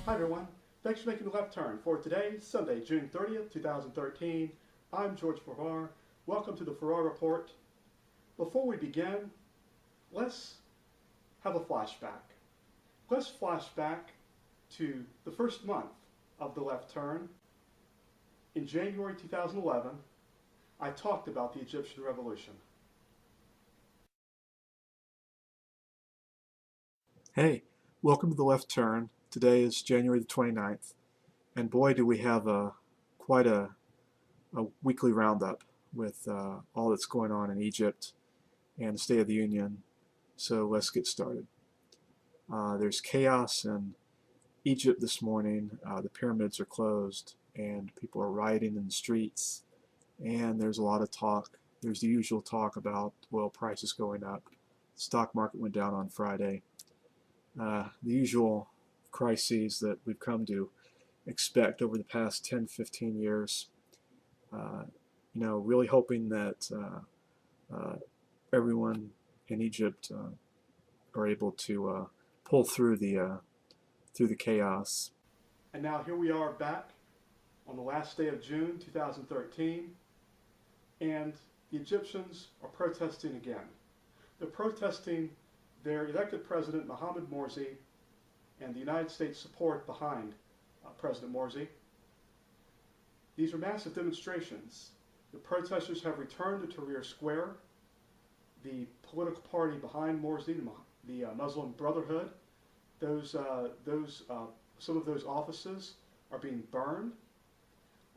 Hi everyone, thanks for making the left turn for today, Sunday, June 30th, 2013. I'm George Farrar. Welcome to the Farrar Report. Before we begin, let's have a flashback. Let's flash back to the first month of the left turn. In January 2011, I talked about the Egyptian Revolution. Hey, welcome to the left turn. Today is January the 29th, and boy do we have quite a weekly roundup with all that's going on in Egypt and the State of the Union. So let's get started. There's chaos in Egypt this morning. The pyramids are closed and people are rioting in the streets, and there's a lot of talk. There's the usual talk about oil prices going up. The stock market went down on Friday. The usual crises that we've come to expect over the past 10-15 years. Really hoping that everyone in Egypt are able to pull through the chaos. And now here we are back on the last day of June 2013, and the Egyptians are protesting again. They're protesting their elected president, Mohamed Morsi, and the United States support behind President Morsi. These are massive demonstrations. The protesters have returned to Tahrir Square. The political party behind Morsi, the Muslim Brotherhood, some of those offices are being burned.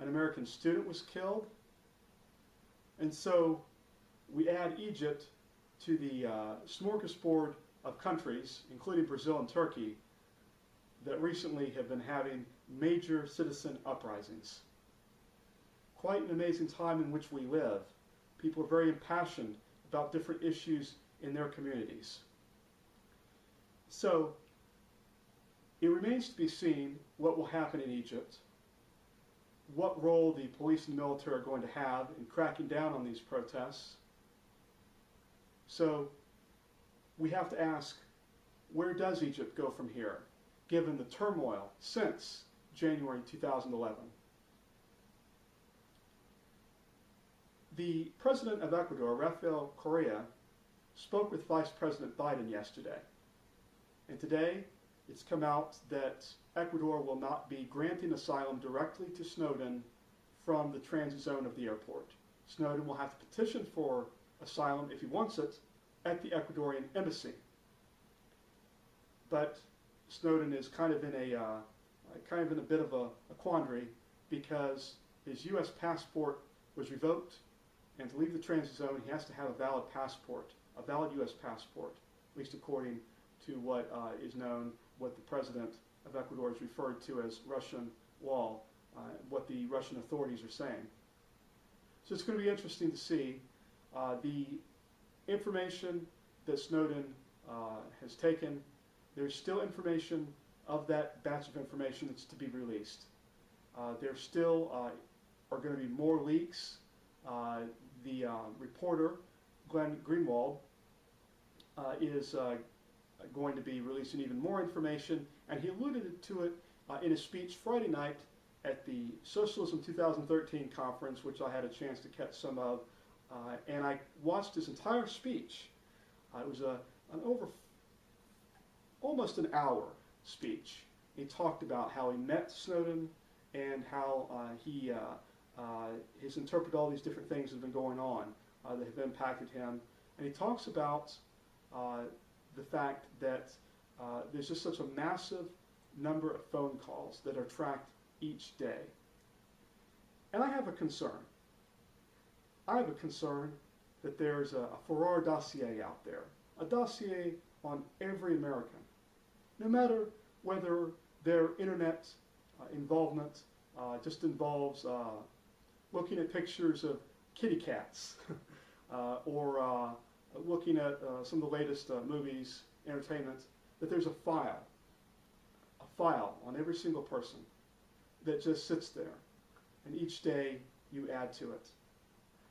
An American student was killed. And so we add Egypt to the smorgasbord of countries, including Brazil and Turkey, that recently have been having major citizen uprisings. Quite an amazing time in which we live. People are very impassioned about different issues in their communities. So it remains to be seen what will happen in Egypt, what role the police and military are going to have in cracking down on these protests. So we have to ask, where does Egypt go from here, given the turmoil since January 2011? The president of Ecuador, Rafael Correa, spoke with Vice President Biden yesterday. And today, it's come out that Ecuador will not be granting asylum directly to Snowden from the transit zone of the airport. Snowden will have to petition for asylum, if he wants it, at the Ecuadorian embassy. But Snowden is kind of in a bit of a quandary, because his U.S. passport was revoked, and to leave the transit zone he has to have a valid passport, a valid U.S. passport, at least according to what is known, what the president of Ecuador has referred to as Russian law, what the Russian authorities are saying. So it's going to be interesting to see the information that Snowden has taken. There's still information of that batch of information that's to be released. There still are going to be more leaks. The reporter, Glenn Greenwald, is going to be releasing even more information, and he alluded to it in his speech Friday night at the Socialism 2013 conference, which I had a chance to catch some of, and I watched his entire speech. It was almost an hour speech. He talked about how he met Snowden and how he has interpreted all these different things that have been going on that have impacted him. And he talks about the fact that there's just such a massive number of phone calls that are tracked each day. And I have a concern. I have a concern that there's a Farrar dossier out there, a dossier on every American, no matter whether their internet involvement just involves looking at pictures of kitty cats or looking at some of the latest movies, entertainment, that there's a file on every single person that just sits there, and each day you add to it.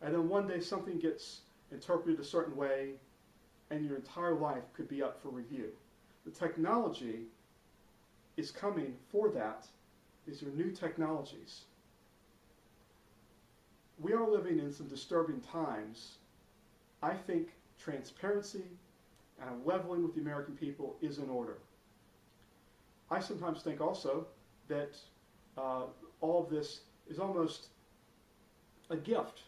And then one day something gets interpreted a certain way, and your entire life could be up for review. The technology is coming for that. These are new technologies. We are living in some disturbing times. I think transparency and leveling with the American people is in order. I sometimes think also that all of this is almost a gift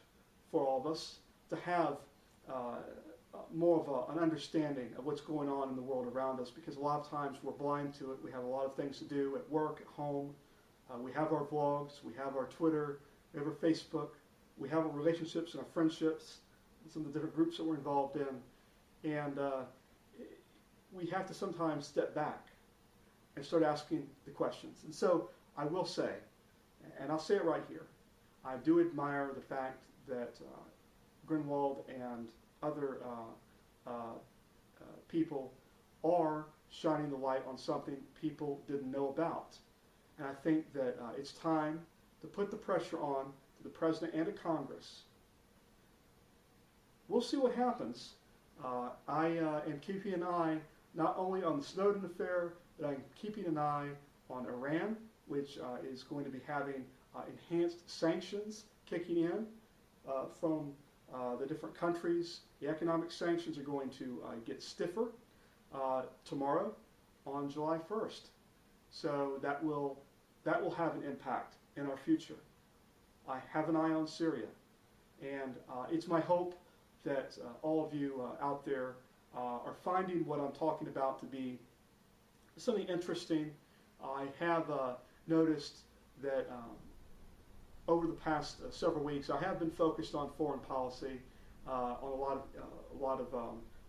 for all of us to have more of an understanding of what's going on in the world around us, because a lot of times we're blind to it. We have a lot of things to do at work, at home. We have our blogs, we have our Twitter, we have our Facebook, we have our relationships and our friendships, and some of the different groups that we're involved in. And we have to sometimes step back and start asking the questions. And so I will say, and I'll say it right here, I do admire the fact that Grunwald and other people are shining the light on something people didn't know about. And I think that it's time to put the pressure on to the President and to Congress. We'll see what happens. I am keeping an eye not only on the Snowden affair, but I'm keeping an eye on Iran, which is going to be having enhanced sanctions kicking in from the different countries. The economic sanctions are going to get stiffer tomorrow on July 1st. So that will have an impact in our future. I have an eye on Syria, and it's my hope that all of you out there are finding what I'm talking about to be something interesting. I have noticed that over the past several weeks, I have been focused on foreign policy on a lot of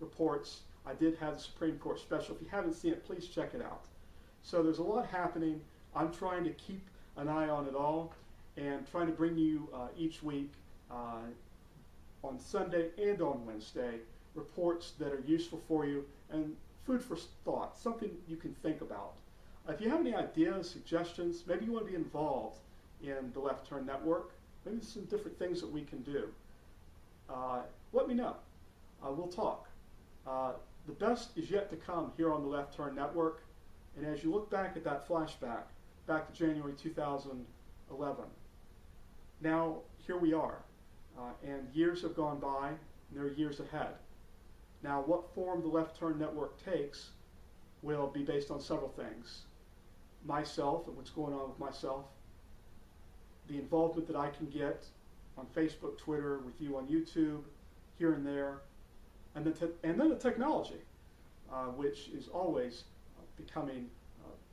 reports. I did have the Supreme Court special. If you haven't seen it, please check it out. So there's a lot happening. I'm trying to keep an eye on it all and trying to bring you each week on Sunday and on Wednesday reports that are useful for you and food for thought, something you can think about. If you have any ideas, suggestions, maybe you want to be involved in the Left Turn Network, maybe there's some different things that we can do. Let me know. We'll talk. The best is yet to come here on the Left Turn Network. And as you look back at that flashback, back to January 2011, now here we are. And years have gone by, and there are years ahead. Now, what form the Left Turn Network takes will be based on several things. Myself and what's going on with myself, the involvement that I can get on Facebook, Twitter, with you on YouTube, here and there, and then the technology, which is always becoming,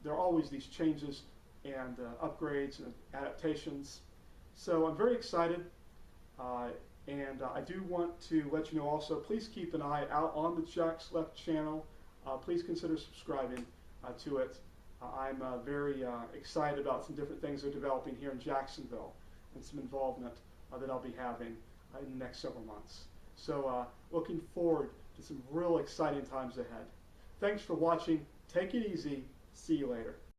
there are always these changes and upgrades and adaptations. So I'm very excited, and I do want to let you know also, please keep an eye out on the Jack's Left channel. Please consider subscribing to it. I'm very excited about some different things that are developing here in Jacksonville and some involvement that I'll be having in the next several months. So looking forward to some real exciting times ahead. Thanks for watching. Take it easy. See you later.